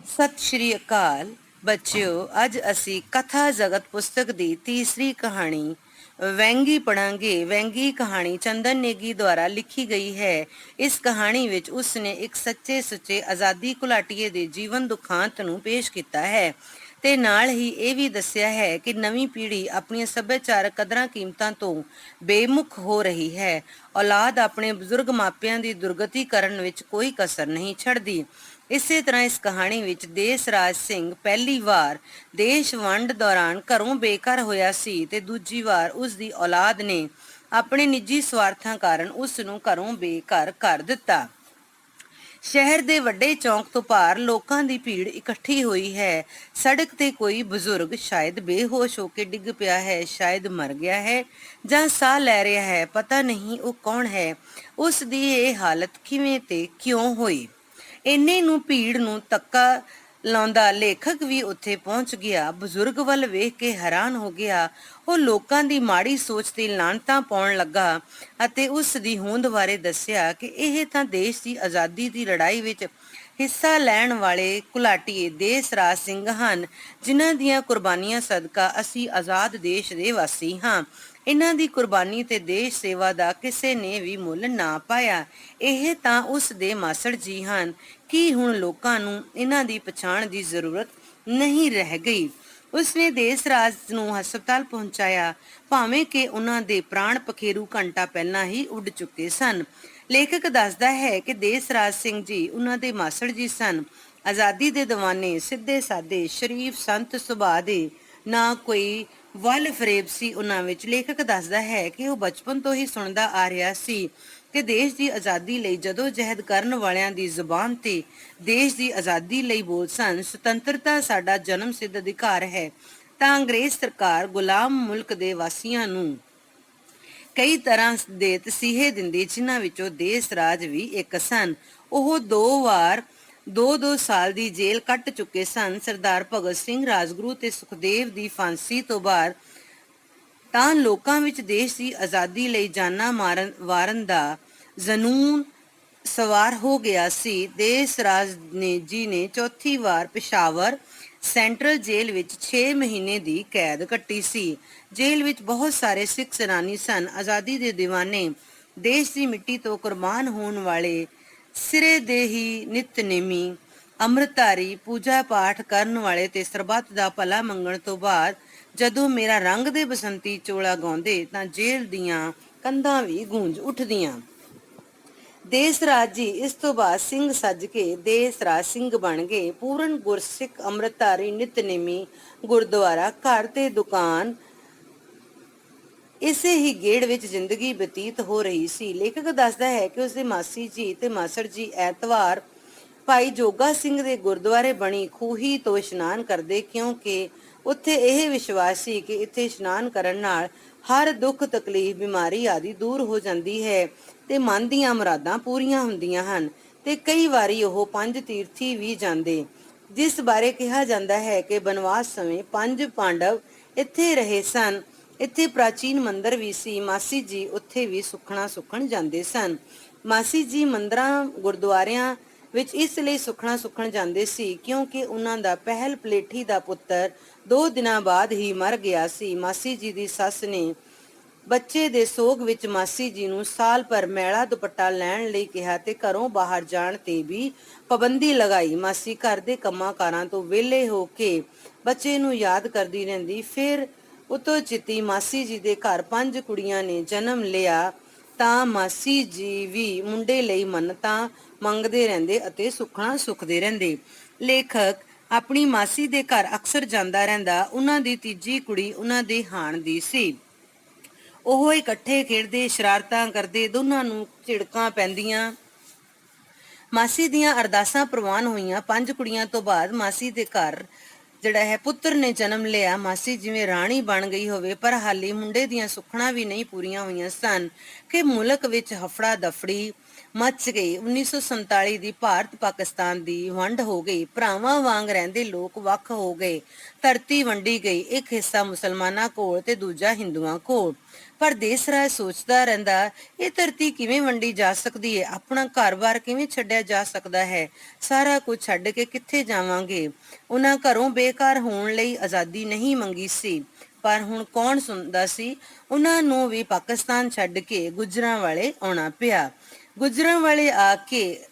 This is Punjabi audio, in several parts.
ਸਤਿ ਸ਼੍ਰੀ ਅਕਾਲ ਬੱਚਿਓ। ਅੱਜ ਅਸੀਂ ਕਥਾ ਜਗਤ ਪੁਸਤਕ ਦੀ ਤੀਸਰੀ ਕਹਾਣੀ ਵੈਂਗੀ ਪੜਾਂਗੇ। ਵੈਂਗੀ ਕਹਾਣੀ ਚੰਦਨ ਨੇਗੀ ਦੁਆਰਾ ਲਿਖੀ ਗਈ ਹੈ। ਇਸ ਕਹਾਣੀ ਵਿੱਚ ਉਸਨੇ ਇੱਕ ਸੱਚੇ ਸੁੱਚੇ ਆਜ਼ਾਦੀ ਘੁਲਾਟੀਏ ਦੇ ਜੀਵਨ ਦੁਖਾਂਤ ਨੂੰ ਪੇਸ਼ ਕੀਤਾ ਹੈ ਤੇ ਨਾਲ ਹੀ ਇਹ ਵੀ ਦੱਸਿਆ ਹੈ ਕਿ ਨਵੀਂ ਪੀੜ੍ਹੀ ਆਪਣੀਆਂ ਸੱਭਿਆਚਾਰਕ ਕਦਰਾਂ ਕੀਮਤਾਂ ਤੋਂ ਬੇਮੁਖ ਹੋ ਰਹੀ ਹੈ। ਔਲਾਦ ਆਪਣੇ ਬਜ਼ੁਰਗ ਮਾਪਿਆਂ ਦੀ ਦੁਰਗਤੀ ਕਰਨ ਵਿੱਚ ਕੋਈ ਕਸਰ ਨਹੀਂ ਛੱਡਦੀ। ਇਸੇ ਤਰ੍ਹਾਂ ਇਸ ਕਹਾਣੀ ਵਿੱਚ ਦੇਸ ਰਾਜ ਸਿੰਘ ਪਹਿਲੀ ਵਾਰ ਦੇਸ਼ ਵੰਡ ਦੌਰਾਨ ਘਰੋਂ ਬੇਘਰ ਹੋਇਆ ਸੀ ਤੇ ਦੂਜੀ ਵਾਰ ਉਸ ਦੀ ਔਲਾਦ ਨੇ ਆਪਣੇ ਨਿੱਜੀ ਸਵਾਰਥਾਂ ਕਾਰਨ ਉਸ ਨੂੰ ਘਰੋਂ ਬੇਘਰ ਕਰ ਦਿੱਤਾ। ਸ਼ਹਿਰ ਦੇ ਵੱਡੇ ਚੌਂਕ ਤੋਂ ਪਾਰ ਲੋਕਾਂ ਦੀ ਭੀੜ ਇਕੱਠੀ ਹੋਈ ਹੈ। ਸੜਕ ਤੇ ਕੋਈ ਬਜ਼ੁਰਗ ਸ਼ਾਇਦ ਬੇਹੋਸ਼ ਹੋ ਕੇ ਡਿੱਗ ਪਿਆ ਹੈ, ਸ਼ਾਇਦ ਮਰ ਗਿਆ ਹੈ ਜਾਂ ਸਾਹ ਲੈ ਰਿਹਾ ਹੈ। ਪਤਾ ਨਹੀਂ ਉਹ ਕੌਣ ਹੈ। ਉਸ ਦੀ ਇਹ ਹਾਲਤ ਕਿਵੇਂ ਤੇ ਕਿਉਂ ਹੋਈ। ਇੰਨੇ ਨੂੰ ਭੀੜ ਨੂੰ ਧੱਕਾ ਲਾਉਂਦਾ ਲੇਖਕ ਵੀ ਉੱਥੇ ਪਹੁੰਚ ਗਿਆ। ਬਜ਼ੁਰਗ ਵੱਲ ਵੇਖ ਕੇ ਹੈਰਾਨ ਹੋ ਗਿਆ। ਉਹ ਲੋਕਾਂ ਦੀ ਮਾੜੀ ਸੋਚ ਤੇ ਲਾਹਨਤਾਂ ਪਾਉਣ ਲੱਗਾ ਅਤੇ ਉਸ ਦੀ ਹੋਂਦ ਬਾਰੇ ਦੱਸਿਆ ਕਿ ਇਹ ਤਾਂ ਦੇਸ਼ ਦੀ ਆਜ਼ਾਦੀ ਦੀ ਲੜਾਈ ਵਿੱਚ ਹਿੱਸਾ ਲੈਣ ਵਾਲੇ ਘੁਲਾਟੀਏ ਦੇਸ ਰਾਜ ਸਿੰਘ ਹਨ, ਜਿਨ੍ਹਾਂ ਦੀਆਂ ਕੁਰਬਾਨੀਆਂ ਸਦਕਾ ਅਸੀਂ ਆਜ਼ਾਦ ਦੇਸ਼ ਦੇ ਵਾਸੀ ਹਾਂ। ਇਹਨਾਂ ਦੀ ਕੁਰਬਾਨੀ ਤੇ ਦੇਸ਼ ਸੇਵਾ ਦਾ ਕਿਸੇ ਨੇ ਵੀ ਮੁੱਲ ਨਾ ਪਾਇਆ। ਇਹ ਤਾਂ ਉਸ ਦੇ ਮਾਸੜ ਜੀ ਹਨ। ਕੀ ਹੁਣ ਲੋਕਾਂ ਨੂੰ ਇਹਨਾਂ ਦੀ ਪਛਾਣ ਦੀ ਜ਼ਰੂਰਤ ਨਹੀਂ ਰਹਿ ਗਈ। ਉਸਨੇ ਦੇਸ ਰਾਜ ਨੂੰ ਹਸਪਤਾਲ ਪਹੁੰਚਾਇਆ, ਭਾਵੇਂ ਕਿ ਉਹਨਾਂ ਦੇ ਪ੍ਰਾਣ ਪਖੇਰੂ ਘੰਟਾ ਪਹਿਲਾਂ ਹੀ ਉੱਡ ਚੁੱਕੇ ਸਨ। ਲੇਖਕ ਦੱਸਦਾ ਹੈ ਕਿ ਦੇਸ ਰਾਜ ਸਿੰਘ ਜੀ ਉਹਨਾਂ ਦੇ ਮਾਸੜ ਜੀ ਸਨ। ਆਜ਼ਾਦੀ ਦੇ ਦੀਵਾਨੇ, ਸਿੱਧੇ ਸਾਦੇ, ਸ਼ਰੀਫ ਸੰਤ ਸੁਭਾਅ ਦੇ, ਨਾ ਕੋਈ ਵੱਲ ਫਰੇਬ ਸੀ ਉਹਨਾਂ ਵਿੱਚ। ਲੇਖਕ ਦੱਸਦਾ ਹੈ ਕਿ ਉਹ ਬਚਪਨ ਤੋਂ ਹੀ ਸੁਣਦਾ ਆ ਰਿਹਾ ਸੀ ਕਿ ਦੇਸ਼ ਦੀ ਆਜ਼ਾਦੀ ਲਈ ਜਦੋਂ ਜਹਿਦ ਕਰਨ ਵਾਲਿਆਂ ਦੀ ਜ਼ੁਬਾਨ ਤੇ ਦੇਸ਼ ਦੀ ਆਜ਼ਾਦੀ ਲਈ ਬੋਲ ਸਨ, ਸੁਤੰਤਰਤਾ ਸਾਡਾ ਜਨਮ ਸਿੱਧ ਅਧਿਕਾਰ ਹੈ, ਤਾਂ ਅੰਗਰੇਜ਼ ਸਰਕਾਰ ਗੁਲਾਮ ਮੁਲਕ ਦੇ ਵਾਸੀਆਂ ਨੂੰ ਕਈ ਤਰ੍ਹਾਂ ਦੇ ਤਸੀਹੇ ਦਿੰਦੀ, ਜਿਨ੍ਹਾਂ ਵਿੱਚੋਂ ਦੇਸ ਰਾਜ ਵੀ ਇੱਕ ਸਨ। ਉਹ 2 ਵਾਰ 2-2 ਸਾਲ ਦੀ ਜੇਲ੍ਹ ਕੱਟ ਚੁੱਕੇ ਸਨ। ਸਰਦਾਰ ਭਗਤ ਸਿੰਘ, ਰਾਜਗੁਰੂ ਤੇ ਸੁਖਦੇਵ ਦੀ ਫਾਂਸੀ ਤੋਂ ਬਾਅਦ ਤਾਂ ਲੋਕਾਂ ਵਿੱਚ ਦੇਸ਼ ਦੀ ਆਜ਼ਾਦੀ ਲਈ ਜਾਨਾਂ ਵਾਰਨ ਦਾ ਜਨੂਨ ਸਵਾਰ ਹੋ ਗਿਆ ਸੀ। ਦੇਸ ਰਾਜ ਜੀ ਨੇ ਚੌਥੀ ਵਾਰ ਪਿਸ਼ਾਵਰ ਸੈਂਟਰਲ ਜੇਲ੍ਹ ਵਿੱਚ 6 ਮਹੀਨੇ ਦੀ ਕੈਦ ਕੱਟੀ ਸੀ। ਜੇਲ੍ਹ ਵਿੱਚ ਬਹੁਤ ਸਾਰੇ ਸਿੱਖ ਸੈਨਾਨੀ ਸਨ, ਆਜ਼ਾਦੀ ਦੇ ਦੀਵਾਨੇ, ਦੇਸ਼ ਦੀ ਮਿੱਟੀ ਤੋਂ ਕੁਰਬਾਨ ਹੋਣ ਵਾਲੇ, ਸਿਰੇ ਦੇ ਹੀ ਨਿਤਨੇਮੀ, ਅੰਮ੍ਰਿਤਧਾਰੀ, ਪੂਜਾ ਪਾਠ ਕਰਨ ਵਾਲੇ ਤੇ ਸਰਬੱਤ ਦਾ ਭਲਾ ਮੰਗਣ ਤੋਂ ਬਾਅਦ ਜਦੋਂ ਮੇਰਾ ਰੰਗ ਦੇ ਬਸੰਤੀ ਚੋਲਾ ਗਾਉਂਦੇ ਤਾਂ ਜੇਲ੍ਹ ਦੀਆਂ ਕੰਧਾਂ ਵੀ ਗੂੰਜ ਉੱਠਦੀਆਂ। ਦੇਸ ਰਾਜ ਜੀ ਇਸ ਤੋਂ ਬਾਅਦ ਸਿੰਘ ਸੱਜ ਕੇ ਦੇਸ ਰਾਜ ਸਿੰਘ ਬਣ ਗਏ। ਪੂਰਨ ਗੁਰਸਿੱਖ, ਅੰਮ੍ਰਿਤਧਾਰੀ, ਨਿਤਨੇਮੀ, ਗੁਰਦੁਆਰਾ, ਘਰ ਤੇ ਦੁਕਾਨ, ਇਸੇ ਹੀ ਗੇੜ ਵਿੱਚ ਜ਼ਿੰਦਗੀ ਬਤੀਤ ਹੋ ਰਹੀ ਸੀ। ਲੇਖਕ ਦੱਸਦਾ ਹੈ ਕਿ ਉਸਦੇ ਮਾਸੀ ਜੀ ਤੇ ਮਾਸੜ ਜੀ ਐਤਵਾਰ ਭਾਈ ਜੋਗਾ ਸਿੰਘ ਦੇ ਗੁਰਦੁਆਰੇ ਬਣੀ ਖੂਹੀ ਤੋਂ ਇਸ਼ਨਾਨ ਕਰਦੇ, ਕਿਉਂਕਿ ਉੱਥੇ ਇਹ ਵਿਸ਼ਵਾਸ ਸੀ ਕਿ ਇੱਥੇ ਇਸ਼ਨਾਨ ਕਰਨ ਨਾਲ ਹਰ ਦੁੱਖ ਤਕਲੀਫ, ਬਿਮਾਰੀ ਆਦਿ ਦੂਰ ਹੋ ਜਾਂਦੀ ਹੈ ਤੇ ਮਨ ਦੀਆਂ ਮੁਰਾਦਾਂ ਪੂਰੀਆਂ ਹੁੰਦੀਆਂ ਹਨ। ਤੇ ਕਈ ਵਾਰੀ ਉਹ 5 ਤੀਰਥੀ ਵੀ ਜਾਂਦੇ, ਜਿਸ ਬਾਰੇ ਕਿਹਾ ਜਾਂਦਾ ਹੈ ਕਿ ਬਨਵਾਸ ਸਮੇਂ 5 ਪਾਂਡਵ ਇੱਥੇ ਰਹੇ ਸਨ। ਇੱਥੇ ਪ੍ਰਾਚੀਨ ਮੰਦਰ ਵੀ ਸੀ। ਮਾਸੀ ਜੀ ਉੱਥੇ ਵੀ ਸੁਖਣਾ ਸੁਖਣ ਜਾਂਦੇ ਸਨ। ਮਾਸੀ ਜੀ ਮੰਦਰਾਂ, ਗੁਰਦੁਆਰਿਆਂ ਵਿੱਚ ਇਸ ਲਈ ਸੁਖਣਾ ਸੁਖਣ ਜਾਂਦੇ ਸੀ ਕਿਉਂਕਿ ਉਹਨਾਂ ਦਾ ਪਹਿਲ ਪਲੇਠੀ ਦਾ ਪੁੱਤਰ 2 ਦਿਨਾਂ ਬਾਅਦ ਹੀ ਮਰ ਗਿਆ ਸੀ। ਮਾਸੀ ਜੀ ਦੀ ਸੱਸ ਨੇ ਬੱਚੇ ਦੇ ਸੋਗ ਵਿੱਚ ਮਾਸੀ ਜੀ ਨੂੰ ਸਾਲ ਭਰ ਮੈਲਾ ਦੁਪੱਟਾ ਲੈਣ ਲਈ ਕਿਹਾ ਤੇ ਘਰੋਂ ਬਾਹਰ ਜਾਣ ਤੇ ਵੀ ਪਾਬੰਦੀ ਲਗਾਈ। ਮਾਸੀ ਘਰ ਦੇ ਕੰਮਾਂ ਕਾਰਾਂ ਤੋਂ ਵਿਹਲੇ ਹੋ ਕੇ ਬੱਚੇ ਨੂੰ ਯਾਦ ਕਰਦੀ ਰਹਿੰਦੀ। ਫਿਰ ਉਤੋਂ ਚਿੱਤੀ ਮਾਸੀ ਜੀ ਦੇ ਘਰ 5 ਕੁੜੀਆਂ ਨੇ ਜਨਮ ਲਿਆ ਤਾਂ ਮਾਸੀ ਜੀ ਵੀ ਮੁੰਡੇ ਲਈ ਮੰਨਤਾਂ ਮੰਗਦੇ ਰਹਿੰਦੇ ਅਤੇ ਸੁਖਣਾ ਸੁਖਦੇ ਰਹਿੰਦੇ। ਲੇਖਕ ਆਪਣੀ ਮਾਸੀ ਦੇ ਘਰ ਅਕਸਰ ਜਾਂਦਾ ਰਹਿੰਦਾ। ਉਹਨਾਂ ਦੀ ਤੀਜੀ ਕੁੜੀ ਉਹਨਾਂ ਦੇ ਹਾਣ ਦੀ ਸੀ। ਉਹ ਇਕੱਠੇ ਖੇਡਦੇ, ਸ਼ਰਾਰਤਾਂ ਕਰਦੇ, ਦੋਨਾਂ ਨੂੰ ਝਿੜਕਾਂ ਪੈਂਦੀਆਂ। ਮਾਸੀ ਦੀਆਂ ਅਰਦਾਸਾਂ ਪ੍ਰਵਾਨ ਹੋਈਆਂ। 5 ਕੁੜੀਆਂ ਤੋਂ ਬਾਅਦ ਮਾਸੀ ਦੇ ਘਰ ਪੁੱਤਰ ਨੇ ਜਨਮ ਲਿਆ। ਮਾਸੀ ਜਿਵੇਂ ਰਾਣੀ ਬਣ ਗਈ ਹੋਵੇ, ਪਰ ਹਾਲੀ ਮੁੰਡੇ ਦੀਆਂ ਸੁੱਖਣਾ ਵੀ ਨਹੀਂ ਪੂਰੀਆਂ ਹੋਈਆਂ ਸਨ ਕਿ ਮੁਲਕ ਵਿੱਚ ਹਫੜਾ ਦਫੜੀ, ਮੱਚ ਗਈ। 1947 ਦੀ ਭਾਰਤ ਪਾਕਿਸਤਾਨ ਦੀ ਵੰਡ ਹੋ ਗਈ। ਭਰਾਵਾਂ ਵਾਂਗ ਰਹਿੰਦੇ ਲੋਕ ਵੱਖ ਹੋ ਗਏ। ਧਰਤੀ ਵੰਡੀ ਗਈ, ਇੱਕ ਹਿੱਸਾ ਮੁਸਲਮਾਨਾਂ ਕੋਲ ਤੇ ਦੂਜਾ ਹਿੰਦੂਆਂ ਕੋਲ। ਪਰ ਦੇਸਰਾਜ ਸੋਚਦਾ ਰਹਿੰਦਾ, ਇਹ ਧਰਤੀ ਕਿਵੇਂ ਵੰਡੀ ਜਾ ਸਕਦੀ ਹੈ? ਆਪਣਾ ਘਰ-ਬਾਰ ਕਿਵੇਂ ਛੱਡਿਆ ਜਾ ਸਕਦਾ ਹੈ? ਸਾਰਾ ਕੁਝ ਛੱਡ ਕੇ ਕਿੱਥੇ ਜਾਵਾਂਗੇ? ਉਹਨਾਂ ਘਰੋਂ ਬੇਘਰ ਹੋਣ ਲਈ ਆਜ਼ਾਦੀ ਨਹੀਂ ਮੰਗੀ ਸੀ, ਪਰ ਹੁਣ ਕੌਣ ਸੁਣਦਾ ਸੀ? ਉਹਨਾਂ ਨੂੰ ਵੀ ਪਾਕਿਸਤਾਨ ਛੱਡ ਕੇ ਗੁਜਰਾਂਵਾਲੇ ਆਉਣਾ ਪਿਆ। ਗੁਜਰਾਂਵਾਲੇ ਆ ਕੇ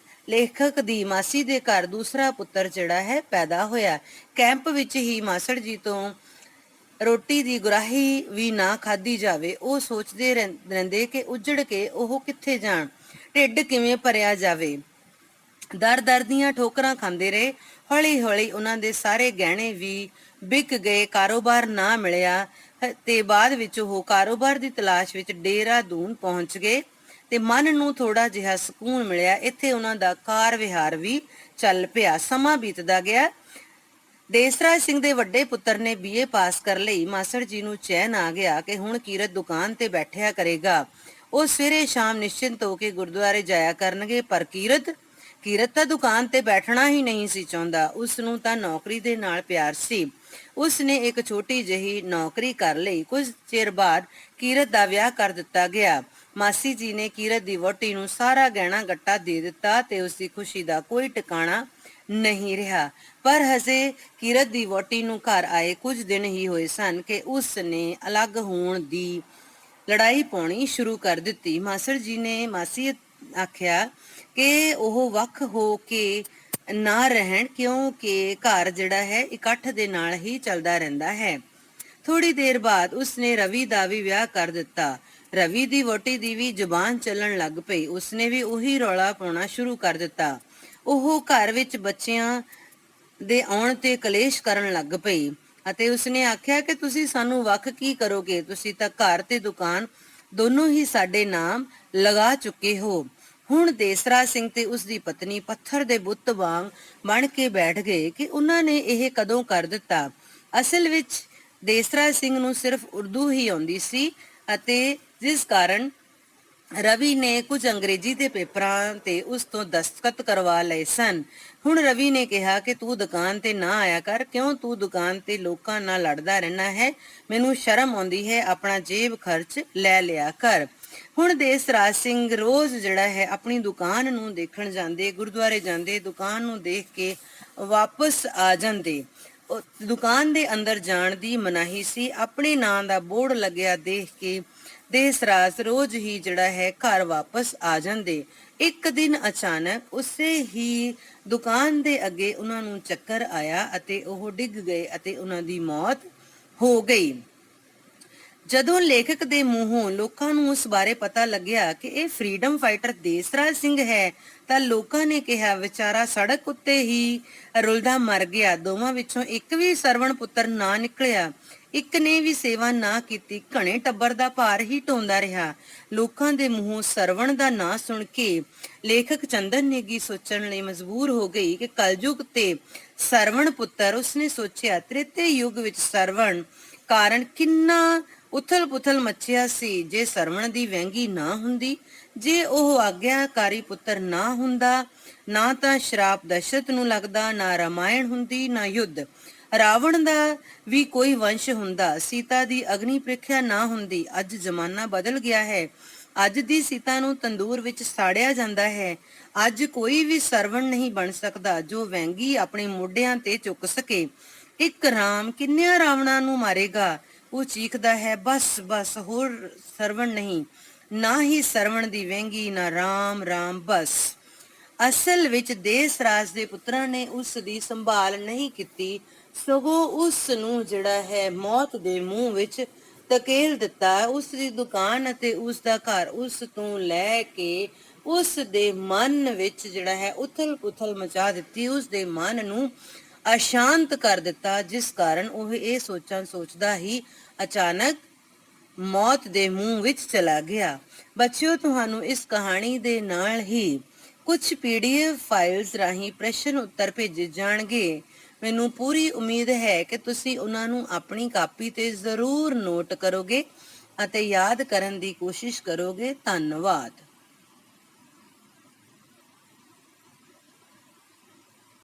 ਲੇਖਕ ਦੀ ਮਾਸੀ ਦੇ ਘਰ ਦੂਸਰਾ ਪੁੱਤਰ ਜਿਹੜਾ ਹੈ ਪੈਦਾ ਹੋਇਆ। ਕੈਂਪ ਵਿੱਚ ਹੀ ਮਾਸੜ ਜੀ ਤੋਂ ਰੋਟੀ ਦੀ ਗੁਰਾਹੀ ਵੀ ਨਾ ਖਾਧੀ ਜਾਵੇ। ਉਹ ਸੋਚਦੇ ਰਹਿੰਦੇ ਕਿ ਉੱਜੜ ਕੇ ਉਹ ਕਿੱਥੇ ਜਾਣ, ਢਿੱਡ ਕਿਵੇਂ ਭਰਿਆ ਜਾਵੇ। ਦਰ ਦੀਆਂ ਠੋਕਰਾਂ ਖਾਂਦੇ ਰਹੇ। ਹੌਲੀ ਹੌਲੀ ਉਹਨਾਂ ਦੇ ਸਾਰੇ ਗਹਿਣੇ ਵੀ ਵਿਕ ਗਏ, ਕਾਰੋਬਾਰ ਨਾ ਮਿਲਿਆ ਤੇ ਬਾਅਦ ਵਿੱਚ ਉਹ ਕਾਰੋਬਾਰ ਦੀ ਤਲਾਸ਼ ਵਿੱਚ ਦੇਹਰਾਦੂਨ ਪਹੁੰਚ ਗਏ ਤੇ ਮਨ ਨੂੰ ਥੋੜਾ ਜਿਹਾ ਸਕੂਨ ਮਿਲਿਆ। ਇੱਥੇ ਉਹਨਾਂ ਦਾ ਕਾਰ ਵਿਹਾਰ ਵੀ ਚੱਲ ਪਿਆ। ਸਮਾਂ ਬੀਤਦਾ ਗਿਆ। ਦੇਸਰਾਜ ਸਿੰਘ ਦੇ ਵੱਡੇ ਪੁੱਤਰ ਨੇ BA ਪਾਸ ਕਰ ਲਈ। ਮਾਸੜ ਜੀ ਨੂੰ ਚੈਨ ਆ ਗਿਆ ਕਿ ਹੁਣ ਕੀਰਤ ਦੁਕਾਨ ਤੇ ਬੈਠਿਆ ਕਰੇਗਾ। ਉਹ ਸਵੇਰੇ ਸ਼ਾਮ ਨਿਸ਼ਚਿੰਤ ਹੋ ਕੇ ਗੁਰਦੁਆਰੇ ਜਾਇਆ ਕਰਨਗੇ, ਪਰ ਕੀਰਤ ਤਾਂ ਦੁਕਾਨ ਤੇ ਬੈਠਣਾ ਹੀ ਨਹੀਂ ਸੀ ਚਾਹੁੰਦਾ। ਉਸ ਨੂੰ ਤਾਂ ਨੌਕਰੀ ਦੇ ਨਾਲ ਪਿਆਰ ਸੀ। ਉਸ ਨੇ ਇੱਕ ਛੋਟੀ ਜਿਹੀ ਨੌਕਰੀ ਕਰ ਲਈ। ਕੁਝ ਚਿਰ ਬਾਅਦ ਕੀਰਤ ਦਾ ਵਿਆਹ ਕਰ ਦਿੱਤਾ ਗਿਆ। ਮਾਸੀ ਜੀ ਨੇ ਕੀਰਤ ਦੀ ਵਹੁਟੀ ਨੂੰ ਸਾਰਾ ਗਹਿਣਾ ਗੱਟਾ ਦੇ ਦਿੱਤਾ ਤੇ ਉਸ ਦੀ ਖੁਸ਼ੀ ਦਾ ਕੋਈ ਟਿਕਾਣਾ ਨਹੀਂ ਰਿਹਾ। ਪਰ ਹਜੇ ਕੀਰਤ ਦੀ ਵਹੁਟੀ ਨੂੰ ਘਰ ਆਏ ਕੁਝ ਦਿਨ ਹੀ ਹੋਏ ਸਨ ਕਿ ਉਸ ਨੇ ਅਲੱਗ ਹੋਣ ਦੀ ਲੜਾਈ ਪਾਉਣੀ ਸ਼ੁਰੂ ਕਰ ਦਿੱਤੀ। ਮਾਸੜ ਜੀ ਨੇ ਮਾਸੀ ਆਖਿਆ ਕਿ ਉਹ ਵੱਖ ਹੋ ਕੇ ਨਾ ਰਹਿਣ, ਕਿਉਂਕਿ ਘਰ ਜਿਹੜਾ ਹੈ ਇਕੱਠ ਦੇ ਨਾਲ ਹੀ ਚੱਲਦਾ ਰਹਿੰਦਾ ਹੈ। ਥੋੜੀ ਦੇਰ ਬਾਅਦ ਉਸਨੇ ਰਵੀ ਦਾ ਵੀ ਵਿਆਹ ਕਰ ਦਿੱਤਾ। ਰਵੀ ਦੀ ਵਹੁਟੀ ਦੀ ਵੀ ਜ਼ੁਬਾਨ ਚੱਲਣ ਲੱਗ ਪਈ। ਉਸਨੇ ਵੀ ਉਹੀ ਰੌਲਾ ਪਾਉਣਾ ਸ਼ੁਰੂ ਕਰ ਦਿੱਤਾ। ਉਹ ਘਰ ਵਿੱਚ ਬੱਚਿਆਂ ਦੇ ਆਉਣ ਤੇ ਕਲੇਸ਼ ਕਰਨ ਲੱਗ ਪਈ ਅਤੇ ਉਸਨੇ ਆਖਿਆ ਕਿ ਤੁਸੀਂ ਸਾਨੂੰ ਵੱਖ ਕੀ ਕਰੋਗੇ? ਤੁਸੀਂ ਤਾਂ ਘਰ ਤੇ ਦੁਕਾਨ ਦੋਨੋਂ ਹੀ ਸਾਡੇ ਨਾਮ ਲਗਾ ਚੁੱਕੇ ਹੋ। ਹੁਣ ਦੇਸਰਾਜ ਸਿੰਘ ਤੇ ਉਸ ਦੀ ਪਤਨੀ ਪੱਥਰ ਦੇ ਬੁੱਤ ਵਾਂਗ ਬਣ ਕੇ ਬੈਠ ਗਏ ਕਿ ਉਹਨਾਂ ਨੇ ਇਹ ਕਦੋਂ ਕਰ ਦਿੱਤਾ। ਅਸਲ ਵਿੱਚ ਦੇਸਰਾਜ ਸਿੰਘ ਨੂੰ ਸਿਰਫ ਉਰਦੂ ਹੀ ਆਉਂਦੀ ਸੀ ਅਤੇ ਜਿਸ ਕਾਰਨ ਰਵੀ ਨੇ ਕੁਝ ਅੰਗਰੇਜ਼ੀ ਦੇ ਪੇਪਰਾਂ ਤੇ ਉਸ ਤੋਂ ਦਸਤਖਤ ਕਰਵਾ ਲਏ ਸਨ। ਹੁਣ ਰਵੀ ਨੇ ਕਿਹਾ ਕਿ ਤੂੰ ਦੁਕਾਨ ਤੇ ਨਾ ਆਇਆ ਕਰ। ਕਿਉਂ? ਤੂੰ ਦੁਕਾਨ ਤੇ ਲੋਕਾਂ ਨਾਲ ਲੜਦਾ ਰਹਿਣਾ ਹੈ। ਮੈਨੂੰ ਸ਼ਰਮ ਆਉਂਦੀ ਹੈ। ਆਪਣਾ ਜੇਬ ਖਰਚ ਲੈ ਲਿਆ ਕਰ। ਹੁਣ ਦੇਸਰਾਜ ਸਿੰਘ ਰੋਜ਼ ਜਿਹੜਾ ਹੈ ਆਪਣੀ ਦੁਕਾਨ ਨੂੰ ਦੇਖਣ ਜਾਂਦੇ, ਗੁਰਦੁਆਰੇ ਜਾਂਦੇ, ਦੁਕਾਨ ਨੂੰ ਦੇਖ ਕੇ ਵਾਪਸ ਆ ਜਾਂਦੇ। ਦੁਕਾਨ ਦੇ ਅੰਦਰ ਜਾਣ ਦੀ ਮਨਾਹੀ ਸੀ। ਆਪਣੇ ਨਾਂ ਦਾ ਬੋਰਡ ਲੱਗਿਆ ਦੇਖ ਕੇ ਦੇਸਰਾਜ ਰੋਜ਼ ਹੀ ਜਿਹੜਾ ਹੈ ਘਰ ਵਾਪਸ ਆ ਜਾਂਦੇ। ਇੱਕ ਦਿਨ ਅਚਾਨਕ ਉਸੇ ਹੀ ਦੁਕਾਨ ਦੇ ਅੱਗੇ ਉਹਨਾਂ ਨੂੰ ਚੱਕਰ ਆਇਆ ਅਤੇ ਉਹ ਡਿੱਗ ਗਏ ਅਤੇ ਉਹਨਾਂ ਦੀ ਮੌਤ ਹੋ ਗਈ। ਜਦੋਂ ਲੇਖਕ ਦੇ ਮੂੰਹੋਂ ਲੋਕਾਂ ਨੂੰ ਉਸ ਬਾਰੇ ਪਤਾ ਲੱਗਿਆ ਕਿ ਇਹ ਫਰੀडम ਫਾਈਟਰ ਦੇਸਰਾਜ ਸਿੰਘ ਹੈ ਤਾਂ ਲੋਕਾਂ ਨੇ ਕਿਹਾ ਵਿਚਾਰਾ ਸੜਕ ਉੱਤੇ ਹੀ ਰੁਲਦਾ ਮਰ ਗਿਆ। ਦੋਵਾਂ ਵਿੱਚੋਂ ਇੱਕ ਵੀ ਸਰਵਣ ਪੁੱਤਰ ਨਾ ਨਿਕਲਿਆ। ਇੱਕ ਨੇ ਵੀ ਸੇਵਾ ਨਾ ਕੀਤੀ। ਘਣੇ ਟੱਬਰ ਦਾ ਭਾਰ ਹੀ ਢੋਂਦਾ ਰਿਹਾ। ਲੋਕਾਂ ਦੇ ਮੂੰਹੋਂ ਸਰਵਣ ਦਾ ਨਾਂ ਸੁਣ ਕੇ ਲੇਖਕ ਚੰਦਨ ਨੇਗੀ ਸੋਚਣ ਲਈ ਮਜਬੂਰ ਹੋ ਗਈ ਕਿ ਕਲਯੁਗ ਤੇ ਸਰਵਣ ਪੁੱਤਰ। ਉਸਨੇ ਸੋਚਿਆ ਤ੍ਰੇਤੇ ਯੁੱਗ ਵਿੱਚ ਸਰਵਣ ਕਾਰਨ ਕਿੰਨਾ ਉਥਲ-ਪੁਥਲ ਮੱਚਿਆ ਸੀ। ਜੇ ਸਰਵਣ ਦੀ ਵਹਿੰਗੀ ਨਾ ਹੁੰਦੀ, ਜੇ ਉਹ ਆਗਿਆਕਾਰੀ ਪੁੱਤਰ ਨਾ ਹੁੰਦਾ, ਨਾ ਤਾਂ ਸ਼ਰਾਪ ਦਸ਼ਰਥ ਨੂੰ ਲੱਗਦਾ, ਨਾ ਰਾਮਾਇਣ ਹੁੰਦੀ, ਨਾ ਯੁੱਧ। ਰਾਵਣ ਦਾ ਵੀ ਕੋਈ ਵੰਸ਼ ਹੁੰਦਾ, ਸੀਤਾ ਦੀ ਅਗਨੀ ਪ੍ਰੀਖਿਆ ਨਾ ਹੁੰਦੀ। ਅੱਜ ਜ਼ਮਾਨਾ ਬਦਲ ਗਿਆ ਹੈ। ਅੱਜ ਦੀ ਸੀਤਾ ਨੂੰ ਤੰਦੂਰ ਵਿੱਚ ਸਾੜਿਆ ਜਾਂਦਾ ਹੈ। ਅੱਜ ਕੋਈ ਵੀ ਸਰਵਣ ਨਹੀਂ ਬਣ ਸਕਦਾ ਜੋ ਵਹਿੰਗੀ ਆਪਣੇ ਮੋਢਿਆਂ ਤੇ ਚੁੱਕ ਸਕੇ। ਇੱਕ ਰਾਮ ਕਿੰਨਿਆਂ ਰਾਵਣਾਂ ਨੂੰ ਮਾਰੇਗਾ? ਉਹ ਚੀਖਦਾ ਹੈ, ਬਸ ਬਸ, ਹੋਰ ਸਰਵਣ ਨਹੀਂ, ਨਾ ਹੀ ਸਰਵਣ ਦੀ ਵਹਿੰਗੀ, ਨਾ ਰਾਮ ਰਾਮ, ਬਸ। ਅਸਲ ਵਿੱਚ ਦੇਸਰਾਜ ਦੇ ਪੁੱਤਰਾਂ ਨੇ ਉਸ ਦੀ ਸੰਭਾਲ ਨਹੀਂ ਕੀਤੀ, ਸਗੋਂ ਉਸ ਨੂੰ ਜਿਹੜਾ ਹੈ ਮੌਤ ਦੇ ਮੂੰਹ ਵਿੱਚ ਧਕੇਲ ਦਿੱਤਾ। ਉਸ ਦੀ ਦੁਕਾਨ ਅਤੇ ਉਸ ਦਾ ਘਰ ਉਸ ਤੋਂ ਲੈ ਕੇ ਉਸ ਦੇ ਮਨ ਵਿੱਚ ਜਿਹੜਾ ਹੈ ਉਥਲ-ਪੁਥਲ ਮਚਾ ਦਿੱਤੀ। ਉਸ ਦੇ ਮਨ ਨੂੰ ਅਸ਼ਾਂਤ ਕਰ ਦਿੱਤਾ, ਜਿਸ ਕਾਰਨ ਉਹ ਇਹ ਸੋਚਦਾ ਹੀ ਅਚਾਨਕ ਮੌਤ ਦੇ ਮੂੰਹ ਵਿੱਚ ਚਲਾ ਗਿਆ। ਬੱਚਿਓ, ਤੁਹਾਨੂੰ ਇਸ ਕਹਾਣੀ ਦੇ ਨਾਲ ਹੀ ਕੁਝ PDF ਫਾਈਲਸ ਰਾਹੀਂ ਪ੍ਰਸ਼ਨ ਉੱਤਰ ਭੇਜੇ ਜਾਣਗੇ। ਮੈਨੂੰ ਪੂਰੀ ਉਮੀਦ ਹੈ ਕਿ ਤੁਸੀਂ ਉਹਨਾਂ ਨੂੰ ਆਪਣੀ ਕਾਪੀ ਤੇ ਜ਼ਰੂਰ ਨੋਟ ਕਰੋਗੇ ਅਤੇ ਯਾਦ ਕਰਨ ਦੀ ਕੋਸ਼ਿਸ਼ ਕਰੋਗੇ। ਧੰਨਵਾਦ।